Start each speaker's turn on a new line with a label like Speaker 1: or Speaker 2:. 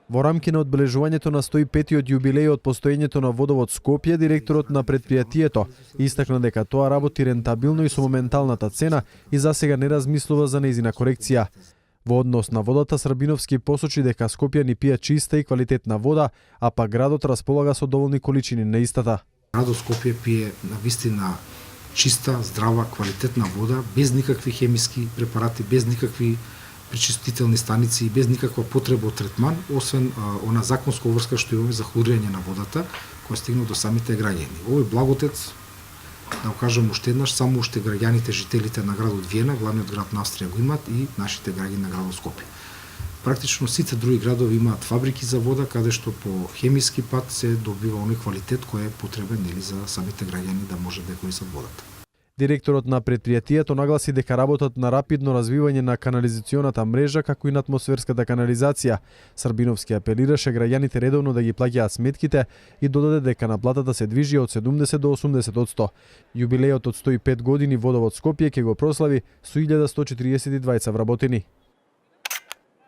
Speaker 1: Во рамки на одбележувањето на 105-тиот јубилеј од постоењето на водовод Скопје, директорот на претпријатието истакна дека тоа работи рентабилно и со моменталната цена и засега не размислува за нејзина корекција. Во однос на водата, Србиновски посочи дека скопјани пијат чиста и квалитетна вода, а пак градот располага со доволни количини на истата.
Speaker 2: Градот Скопје пие навистина чиста, здрава, квалитетна вода, без никакви хемиски препарати, без никакви пречистителни станици и без никаква потреба од третман, освен она законска обврска што имаме за хлорирање на водата, која стигна до самите граѓани. Овој благотец, да го кажам уште еднаш, само уште граѓаните, жителите на градот Виена, главниот град на Австрија, го имаат и нашите граѓани на градот Скопје. Практично сите други градови имаат фабрики за вода, каде што по хемиски пат се добива оној квалитет кој е потребен за самите граѓани да може да користат водата.
Speaker 1: Директорот на претпријатието нагласи дека работат на рапидно развивање на канализационата мрежа како и на атмосферската канализација. Србиновски апелираше граѓаните редовно да ги плаќаат сметките и додаде дека наплатата се движи од 70 до 80%. Јубилејот од 105 години водовод Скопје ќе го прослави со 1142 вработени.